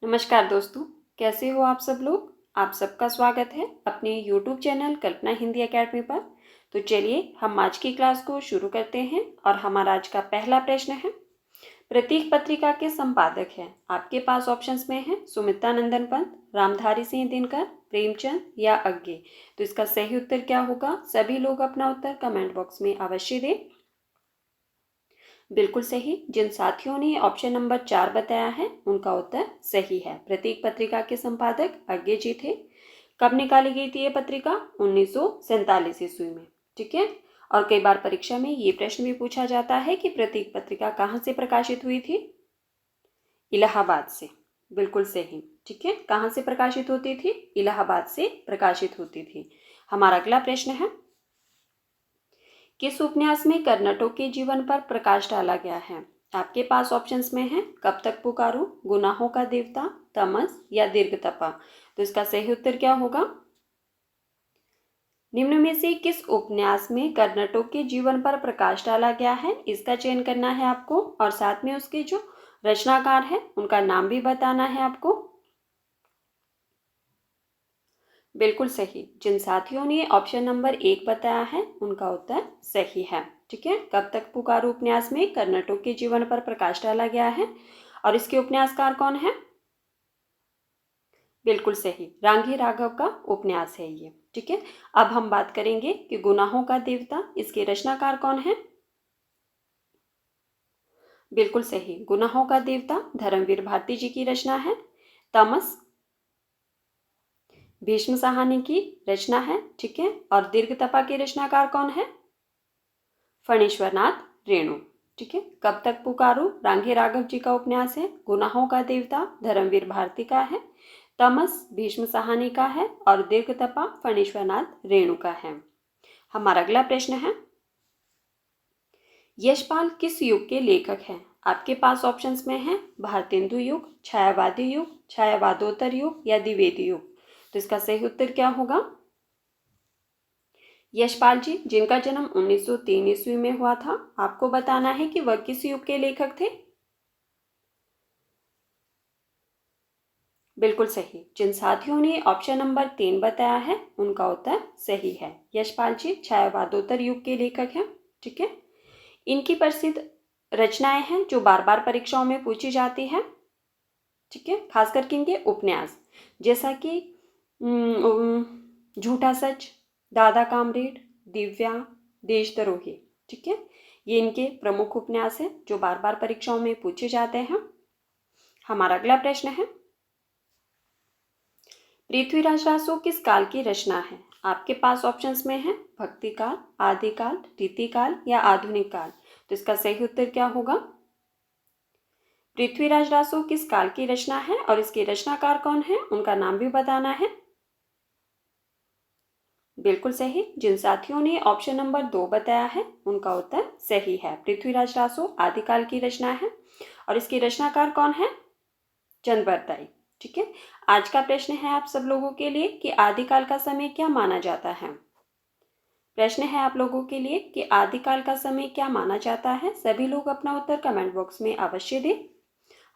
नमस्कार दोस्तों, कैसे हो आप सब लोग। आप सबका स्वागत है अपने YouTube चैनल कल्पना हिंदी एकेडमी पर। तो चलिए हम आज की क्लास को शुरू करते हैं और हमारा आज का पहला प्रश्न है, प्रतीक पत्रिका के संपादक हैं। आपके पास ऑप्शंस में है सुमित्रा नंदन पंत, रामधारी सिंह दिनकर, प्रेमचंद या अज्ञे। तो इसका सही उत्तर क्या होगा? सभी लोग अपना उत्तर कमेंट बॉक्स में अवश्य दें। बिल्कुल सही। जिन साथियों ने ऑप्शन नंबर 4 बताया है उनका उत्तर सही है। प्रतीक पत्रिका के संपादक अज्ञे जी थे। कब निकाली गई थी ये पत्रिका? 1947 ईस्वी में। ठीक है। और कई बार परीक्षा में ये प्रश्न भी पूछा जाता है कि प्रतीक पत्रिका कहाँ से प्रकाशित हुई थी? इलाहाबाद से। बिल्कुल सही। ठीक है, कहाँ से प्रकाशित होती थी? इलाहाबाद से प्रकाशित होती थी। हमारा अगला प्रश्न है, किस उपन्यास में कर्नटों के जीवन पर प्रकाश डाला गया है? आपके पास ऑप्शंस में है कब तक पुकारूं, गुनाहों का देवता, तमस या दीर्घ तपा। तो इसका सही उत्तर क्या होगा? निम्न में से किस उपन्यास में कर्नटों के जीवन पर प्रकाश डाला गया है, इसका चयन करना है आपको और साथ में उसके जो रचनाकार है उनका नाम भी बताना है आपको। बिल्कुल सही। जिन साथियों ने ऑप्शन नंबर 1 बताया है उनका उत्तर सही है। ठीक है, कब तक पुकारूं उपन्यास में कर्नटों के जीवन पर प्रकाश डाला गया है और इसके उपन्यासकार कौन है? बिल्कुल सही, रांगी राघव का उपन्यास है ये। ठीक है, अब हम बात करेंगे कि गुनाहों का देवता, इसके रचनाकार कौन है? बिल्कुल सही, गुनाहों का देवता धर्मवीर भारती जी की रचना है। तमस भीष्म साहनी की रचना है। ठीक है, और दीर्घ तपा के रचनाकार कौन है? फणीश्वरनाथ रेणु। ठीक है, कब तक पुकारूं रांगे राघव जी का उपन्यास है। गुनाहों का देवता धर्मवीर भारती का है। तमस भीष्म साहनी का है और दीर्घ तपा फणीश्वरनाथ रेणु का है। हमारा अगला प्रश्न है, यशपाल किस युग के लेखक हैं? आपके पास ऑप्शंस में है भारतेंदु युग, छायावादी युग, छायावादोत्तर युग या द्विवेदी युग। तो इसका सही उत्तर क्या होगा? यशपाल जी, जिनका जन्म 1903 ईस्वी में हुआ था, आपको बताना है कि वह किस युग के लेखक थे। बिल्कुल सही। जिन साथियों ने ऑप्शन नंबर 3 बताया है उनका उत्तर सही है। यशपाल जी छायावादोत्तर युग के लेखक हैं। ठीक है, इनकी प्रसिद्ध रचनाएं हैं जो बार बार परीक्षाओं में पूछी जाती है। ठीक है, खास करके इनके उपन्यास, जैसा कि झूठा सच, दादा कामरेड, दिव्या, देशद्रोही। ठीक है, ये इनके प्रमुख उपन्यास हैं जो बार बार परीक्षाओं में पूछे जाते हैं। हमारा अगला प्रश्न है, पृथ्वीराज रासो किस काल की रचना है? आपके पास ऑप्शंस में है भक्ति काल, आदिकाल, रीतिकाल या आधुनिक काल। तो इसका सही उत्तर क्या होगा? पृथ्वीराज रासो किस काल की रचना है और इसके रचनाकार कौन है, उनका नाम भी बताना है। बिल्कुल सही। जिन साथियों ने ऑप्शन नंबर 2 बताया है उनका उत्तर सही है। पृथ्वीराज रासो आदिकाल की रचना है और इसके रचनाकार कौन है? चंद बरदाई। ठीक है, आज का प्रश्न है आप सब लोगों के लिए कि आदिकाल का समय क्या माना जाता है। प्रश्न है आप लोगों के लिए कि आदिकाल का समय क्या माना जाता है। सभी लोग अपना उत्तर कमेंट बॉक्स में अवश्य दें।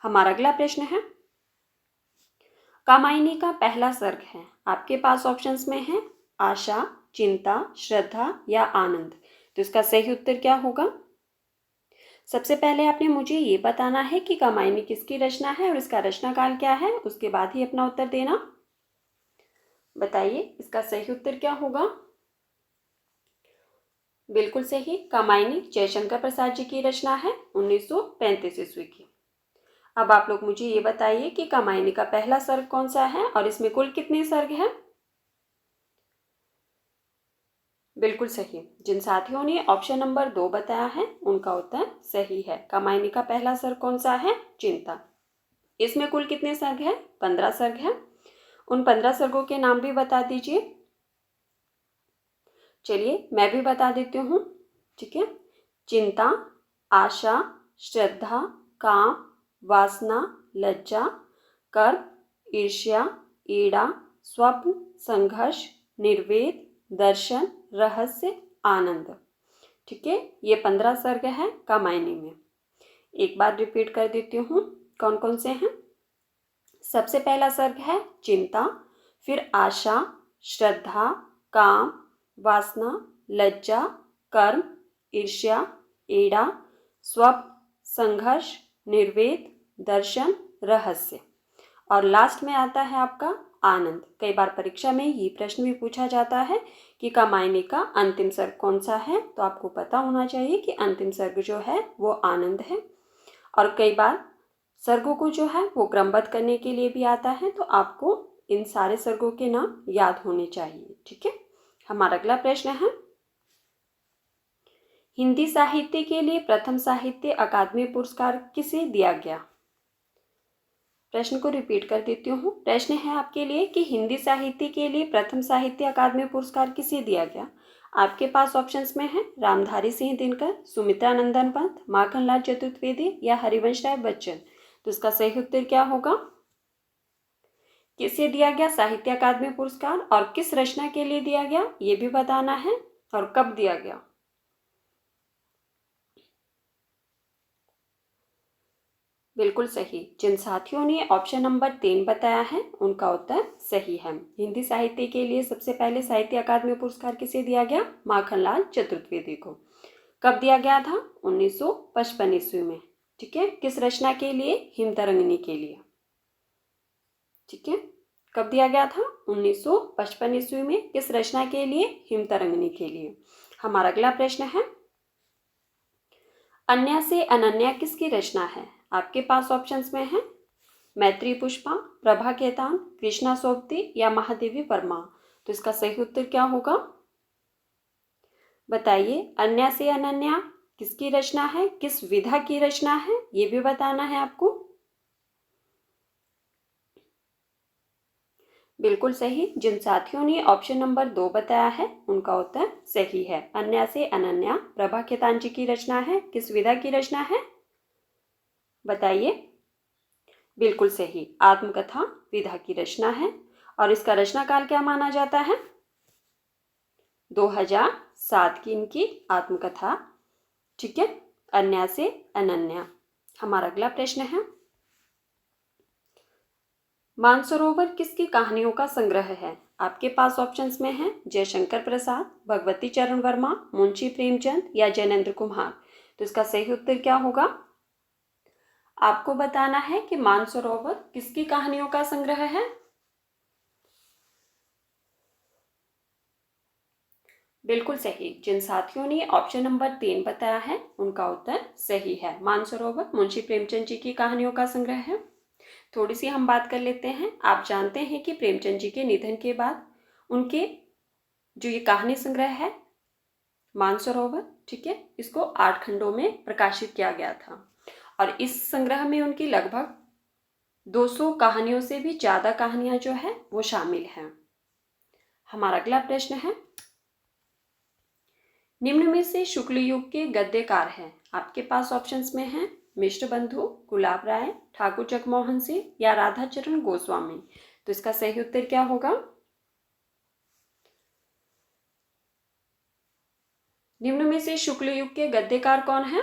हमारा अगला प्रश्न है, कामायनी का पहला सर्ग है। आपके पास ऑप्शंस में है आशा, चिंता, श्रद्धा या आनंद। तो इसका सही उत्तर क्या होगा? सबसे पहले आपने मुझे ये बताना है कि कामायनी किसकी रचना है और इसका रचनाकाल क्या है, उसके बाद ही अपना उत्तर देना। बताइए इसका सही उत्तर क्या होगा? बिल्कुल सही, कामायनी जयशंकर प्रसाद जी की रचना है 1935 ईस्वी की। अब आप लोग मुझे ये बताइए कि कामायनी का पहला सर्ग कौन सा है और इसमें कुल कितने सर्ग हैं। बिल्कुल सही। जिन साथियों ने ऑप्शन नंबर 2 बताया है उनका उत्तर सही है। कामायनी का पहला सर्ग कौन सा है? चिंता। इसमें कुल कितने सर्ग हैं? 15 सर्ग हैं। उन 15 सर्गों के नाम भी बता दीजिए। चलिए मैं भी बता देती हूँ। ठीक है, चिंता, आशा, श्रद्धा, काम, वासना, लज्जा, कर्म, ईर्ष्या, ईड़ा, स्वप्न, संघर्ष, निर्वेद, दर्शन, रहस्य, आनंद। ठीक है, ये 15 सर्ग है कामायनी में। एक बार रिपीट कर देती हूँ कौन कौन से हैं। सबसे पहला सर्ग है चिंता, फिर आशा, श्रद्धा, काम, वासना, लज्जा, कर्म, ईर्ष्या, एड़ा, स्वप्न, संघर्ष, निर्वेद, दर्शन, रहस्य। और लास्ट में आता है आपका आनंद। कई बार परीक्षा में ये प्रश्न भी पूछा जाता है कि का मायने का अंतिम सर्ग कौन सा है, तो आपको पता होना चाहिए कि अंतिम सर्ग जो है वो आनंद है। और कई बार सर्गों को जो है वो क्रमबद्ध करने के लिए भी आता है, तो आपको इन सारे सर्गों के नाम याद होने चाहिए। ठीक है, हमारा अगला प्रश्न है, हिंदी साहित्य के लिए प्रथम साहित्य अकादमी पुरस्कार किसे दिया गया? प्रश्न को रिपीट कर देती हूँ। प्रश्न है आपके लिए कि हिंदी साहित्य के लिए प्रथम साहित्य अकादमी पुरस्कार किसे दिया गया? आपके पास ऑप्शंस में है रामधारी सिंह दिनकर, सुमित्रा नंदन पंत, माखनलाल चतुर्वेदी या हरिवंश राय बच्चन। तो इसका सही उत्तर क्या होगा? किसे दिया गया साहित्य अकादमी पुरस्कार और किस रचना के लिए दिया गया ये भी बताना है, और कब दिया गया। बिल्कुल सही। जिन साथियों ने ऑप्शन नंबर 3 बताया है उनका उत्तर सही है। हिंदी साहित्य के लिए सबसे पहले साहित्य अकादमी पुरस्कार किसे दिया गया? माखनलाल चतुर्वेदी को। कब दिया गया था? 1955 ईस्वी में। ठीक है, किस रचना के लिए? हिमतरंगिणी के लिए। ठीक है, कब दिया गया था? 1955 ईस्वी में। किस रचना के लिए? हिमतरंगिणी के लिए। हमारा अगला प्रश्न है, अन्या से अनन्या किसकी रचना है? आपके पास ऑप्शंस में है मैत्री पुष्पा, प्रभा केतान, कृष्णा सोबती या महादेवी वर्मा। तो इसका सही उत्तर क्या होगा? बताइए, अन्या से अनन्या किसकी रचना है, किस विधा की रचना है, ये भी बताना है आपको। बिल्कुल सही। जिन साथियों ने ऑप्शन नंबर 2 बताया है उनका उत्तर सही है। अन्या से अनन्या प्रभा केतान जी की रचना है। किस विधा की रचना है बताइए। बिल्कुल सही, आत्मकथा विधा की रचना है। और इसका रचना काल क्या माना जाता है? 2007 की इनकी आत्मकथा। ठीक है, अन्या से अनन्या। हमारा अगला प्रश्न है, मानसरोवर किसकी कहानियों का संग्रह है? आपके पास ऑप्शंस में है जयशंकर प्रसाद, भगवती चरण वर्मा, मुंशी प्रेमचंद या जैनेन्द्र कुमार। तो इसका सही उत्तर क्या होगा? आपको बताना है कि मानसरोवर किसकी कहानियों का संग्रह है। बिल्कुल सही। जिन साथियों ने ऑप्शन नंबर 3 बताया है उनका उत्तर सही है। मानसरोवर मुंशी प्रेमचंद जी की कहानियों का संग्रह है। थोड़ी सी हम बात कर लेते हैं। आप जानते हैं कि प्रेमचंद जी के निधन के बाद उनके जो ये कहानी संग्रह है मानसरोवर, ठीक है, इसको 8 खंडों में प्रकाशित किया गया था। और इस संग्रह में उनकी लगभग 200 कहानियों से भी ज़्यादा कहानियां जो है वो शामिल हैं। हमारा अगला प्रश्न है, निम्न में से शुक्ल युग के गद्यकार हैं? आपके पास ऑप्शंस में हैं मिश्र बंधु, गुलाब राय, ठाकुर जगमोहन सिंह या राधाचरण गोस्वामी। तो इसका सही उत्तर क्या होगा? निम्न में से शुक्ल युग के गद्यकार कौन है?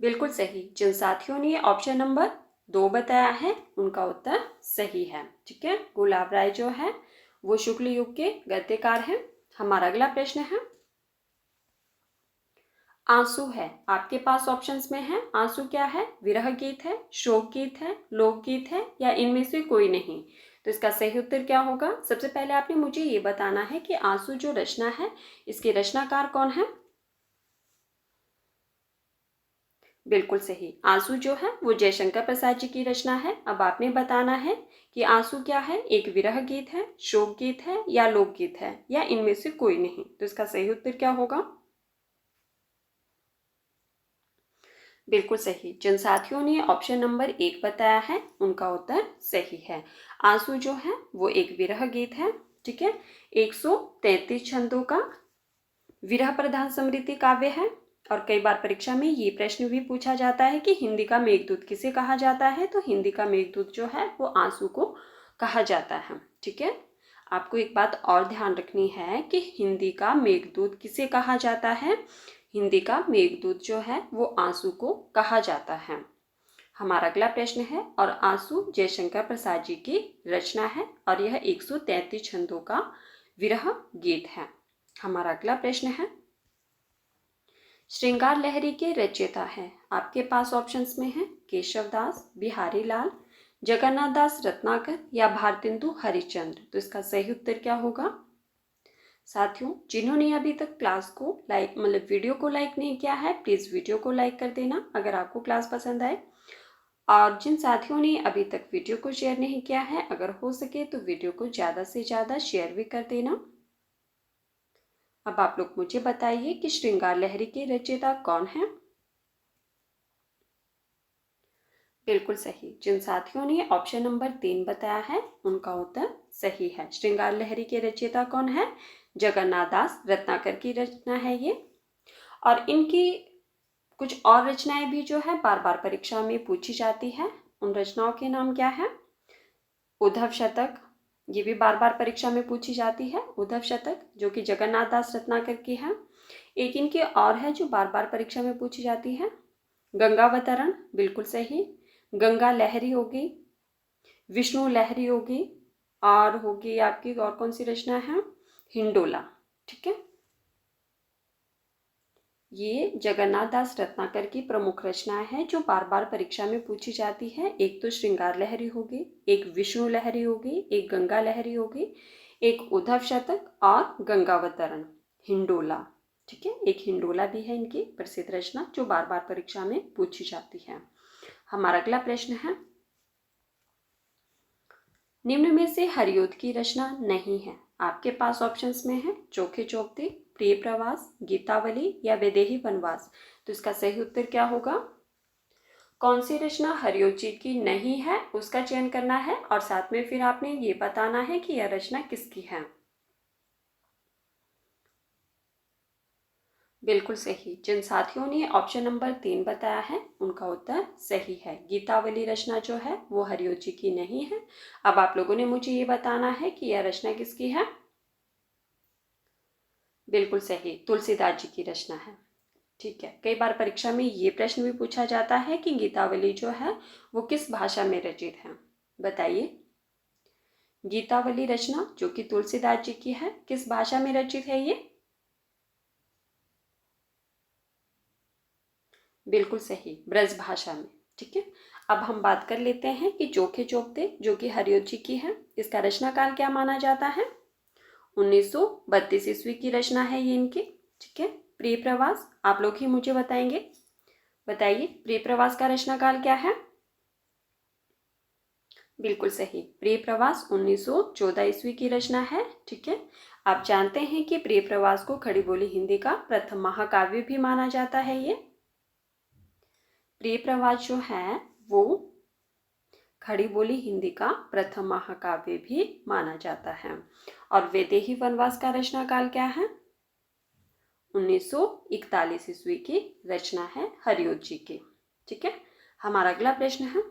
बिल्कुल सही। जिन साथियों ने ऑप्शन नंबर 2 बताया है उनका उत्तर सही है। ठीक है, गुलाब राय जो है वो शुक्ल युग के गद्यकार हैं। हमारा अगला प्रश्न है, आंसू है। आपके पास ऑप्शंस में है आंसू क्या है? विरह गीत है, शोक गीत है, लोकगीत है या इनमें से कोई नहीं। तो इसका सही उत्तर क्या होगा? सबसे पहले आपने मुझे ये बताना है कि आंसू जो रचना है इसके रचनाकार कौन है। बिल्कुल सही, आंसू जो है वो जयशंकर प्रसाद जी की रचना है। अब आपने बताना है कि आंसू क्या है, एक विरह गीत है, शोक गीत है या लोकगीत है या इनमें से कोई नहीं। तो इसका सही उत्तर क्या होगा? बिल्कुल सही। जिन साथियों ने ऑप्शन नंबर 1 बताया है उनका उत्तर सही है। आंसू जो है वो एक विरह गीत है। ठीक है, 133 छंदों का विरह प्रधान समृद्धि काव्य है। और कई बार परीक्षा में ये प्रश्न भी पूछा जाता है कि हिंदी का मेघदूत किसे कहा जाता है। तो हिंदी का मेघदूत जो है वो आंसू को कहा जाता है। ठीक है, आपको एक बात और ध्यान रखनी है कि हिंदी का मेघदूत किसे कहा जाता है। हिंदी का मेघदूत जो है वो आंसू को कहा जाता है। हमारा अगला प्रश्न है, और आंसू जयशंकर प्रसाद जी की रचना है और यह 133 छंदों का विरह गीत है। हमारा अगला प्रश्न है, श्रृंगार लहरी के रचयिता है। आपके पास ऑप्शंस में है केशव दास, बिहारी लाल, जगन्नाथ दास रत्नाकर या भारतेंदु हरिश्चंद्र। तो इसका सही उत्तर क्या होगा? साथियों, जिन्होंने अभी तक क्लास को वीडियो को लाइक नहीं किया है, प्लीज़ वीडियो को लाइक कर देना अगर आपको क्लास पसंद आए। और जिन साथियों ने अभी तक वीडियो को शेयर नहीं किया है, अगर हो सके तो वीडियो को ज़्यादा से ज़्यादा शेयर भी कर देना। अब आप लोग मुझे बताइए कि श्रृंगार लहरी के रचयिता कौन है? बिल्कुल सही। जिन साथियों ने ऑप्शन नंबर 3 बताया है उनका उत्तर सही है। श्रृंगार लहरी के रचयिता कौन है? जगन्नाथ दास रत्नाकर की रचना है ये। और इनकी कुछ और रचनाएं भी जो है बार बार परीक्षा में पूछी जाती है। उन रचनाओं के नाम क्या है? उद्धव शतक, ये भी बार बार परीक्षा में पूछी जाती है। उद्धव शतक जो कि जगन्नाथ दास रत्नाकर की है। एक इनकी और है जो बार बार परीक्षा में पूछी जाती है, गंगावतरण, बिल्कुल सही। गंगा लहरी होगी, विष्णु लहरी होगी, और होगी आपकी और कौन सी रचना है? हिंडोला। ठीक है, ये जगन्नाथ दास रत्नाकर की प्रमुख रचनाएं हैं जो बार बार परीक्षा में पूछी जाती है। एक तो श्रृंगार लहरी होगी, एक विष्णु लहरी होगी, एक गंगा लहरी होगी, एक उद्धव शतक और गंगावतरण, हिंडोला। ठीक है, एक हिंडोला भी है इनकी प्रसिद्ध रचना जो बार बार परीक्षा में पूछी जाती है। हमारा अगला प्रश्न है, निम्न में से हरिओद की रचना नहीं है। आपके पास ऑप्शंस में है चोखे चौपते, प्रिय प्रवास, गीतावली या वैदेही वनवास। तो इसका सही उत्तर क्या होगा? कौन सी रचना हरिओद जी की नहीं है उसका चयन करना है, और साथ में फिर आपने ये बताना है कि यह रचना किसकी है। बिल्कुल सही। जिन साथियों ने ऑप्शन नंबर 3 बताया है उनका उत्तर सही है। गीतावली रचना जो है वो हरिओद जी की नहीं है। अब आप लोगों ने मुझे ये बताना है कि यह रचना किसकी है। बिल्कुल सही, तुलसीदास जी की रचना है। ठीक है, कई बार परीक्षा में ये प्रश्न भी पूछा जाता है कि गीतावली जो है वो किस भाषा में रचित है। बताइए, गीतावली रचना जो कि तुलसीदास जी की है किस भाषा में रचित है ये? बिल्कुल सही, ब्रज भाषा में। ठीक है, अब हम बात कर लेते हैं कि चोखे चौपते जो कि हरिओद जी की है, इसका रचना काल क्या माना जाता है? 1932 ईस्वी की रचना है ये इनकी। ठीक है, प्रिय प्रवास, आप लोग ही मुझे बताएंगे। बताइए, प्रिय प्रवास का रचना काल क्या है? बिल्कुल सही, प्रिय प्रवास 1914 ईस्वी की रचना है। ठीक है, आप जानते हैं कि प्रिय प्रवास को खड़ी बोली हिंदी का प्रथम महाकाव्य भी माना जाता है। ये प्रिय प्रवास जो है वो खड़ी बोली हिंदी का प्रथम महाकाव्य भी माना जाता है। और वैदेही वनवास का रचना काल क्या है? 1941 ईस्वी की रचना है हरिओद जी की। ठीक है, हमारा अगला प्रश्न है,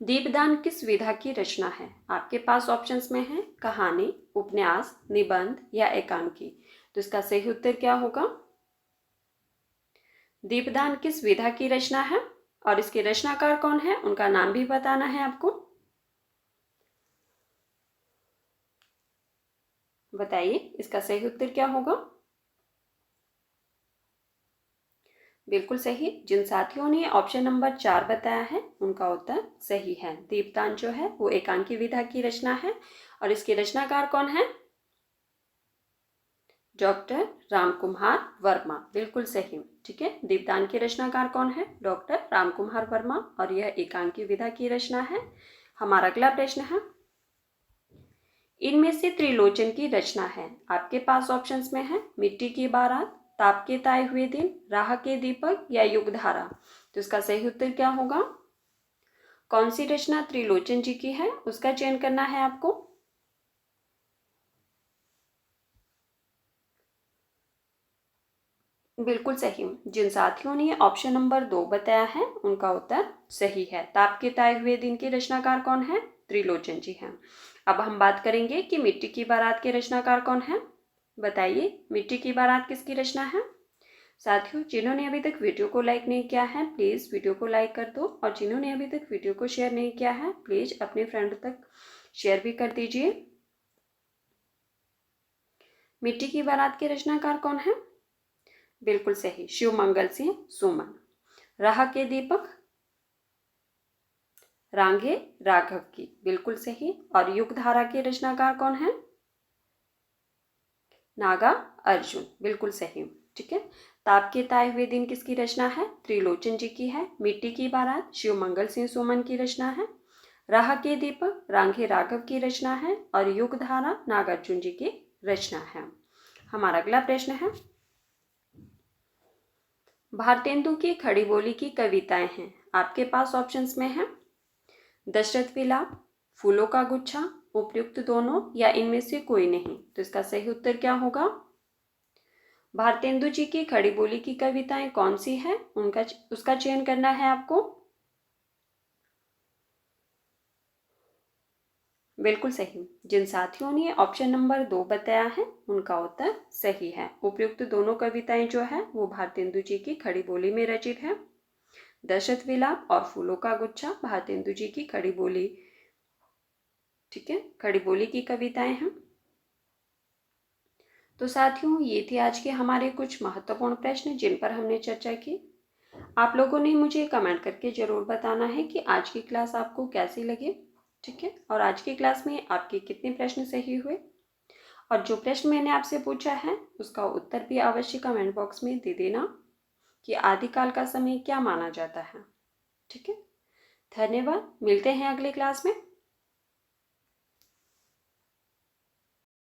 दीपदान किस विधा की रचना है? आपके पास ऑप्शंस में है कहानी, उपन्यास, निबंध या एकांकी। तो इसका सही उत्तर क्या होगा? दीपदान किस विधा की रचना है और इसके रचनाकार कौन है उनका नाम भी बताना है आपको। बताइए, इसका सही उत्तर क्या होगा? बिल्कुल सही। जिन साथियों ने ऑप्शन नंबर 4 बताया है उनका उत्तर सही है। दीपदान जो है वो एकांकी विधा की रचना है और इसके रचनाकार कौन है? डॉक्टर रामकुमार वर्मा। बिल्कुल सही। ठीक है, दीपदान के रचनाकार कौन है? डॉक्टर रामकुमार वर्मा, और यह एकांकी विधा की रचना है। हमारा अगला प्रश्न है, इनमें से त्रिलोचन की रचना है। आपके पास ऑप्शंस में है मिट्टी की बारात, ताप के ताए हुए दिन, राह के दीपक या युगधारा। तो इसका सही उत्तर क्या होगा? कौन सी रचना त्रिलोचन जी की है उसका चयन करना है आपको। बिल्कुल सही। जिन साथियों ने ऑप्शन नंबर 2 बताया है उनका उत्तर सही है। ताप के ताए हुए दिन के रचनाकार कौन है? त्रिलोचन जी हैं। अब हम बात करेंगे कि मिट्टी की बारात के रचनाकार कौन है। बताइए मिट्टी की बारात किसकी रचना है। साथियों, जिन्होंने अभी तक वीडियो को लाइक नहीं किया है प्लीज़ वीडियो को लाइक कर दो, और जिन्होंने अभी तक वीडियो को शेयर नहीं किया है प्लीज़ अपने फ्रेंड तक शेयर भी कर दीजिए। मिट्टी की बारात के रचनाकार कौन है। बिल्कुल सही, शिवमंगल सिंह सुमन। राह के दीपक, रांगे राघव की, बिल्कुल सही। और युगधारा के रचनाकार कौन है। नागा अर्जुन, बिल्कुल सही। ठीक है। ताप के ताए हुए दिन किसकी रचना है। त्रिलोचन जी की है। मिट्टी की बारात शिवमंगल सिंह सुमन की रचना है। राह के दीपक रांगे राघव की रचना है। और युगधारा नागार्जुन जी की रचना है। हमारा अगला प्रश्न है, भारतेंदु की खड़ी बोली की कविताएं हैं। आपके पास ऑप्शंस में है दशरथ विलाप, फूलों का गुच्छा, उपयुक्त दोनों, या इनमें से कोई नहीं। तो इसका सही उत्तर क्या होगा। भारतेंदु जी की खड़ी बोली की कविताएं कौन सी है, उसका चयन करना है आपको। बिल्कुल सही। जिन साथियों ने ऑप्शन नंबर 2 बताया है उनका उत्तर सही है। उपयुक्त दोनों कविताएं जो है वो भारतेंदु जी की खड़ी बोली में रचित है। दशरथ विलाप और फूलों का गुच्छा भारतेंदु जी की खड़ी बोली, ठीक है, खड़ी बोली की कविताएं हैं। तो साथियों, ये थे आज के हमारे कुछ महत्वपूर्ण प्रश्न जिन पर हमने चर्चा की। आप लोगों ने मुझे कमेंट करके ज़रूर बताना है कि आज की क्लास आपको कैसी लगी। ठीक है। और आज की क्लास में आपके कितने प्रश्न सही हुए, और जो प्रश्न मैंने आपसे पूछा है उसका उत्तर भी अवश्य कमेंट बॉक्स में दे देना कि आदिकाल का समय क्या माना जाता है। ठीक है। धन्यवाद। मिलते हैं अगले क्लास में।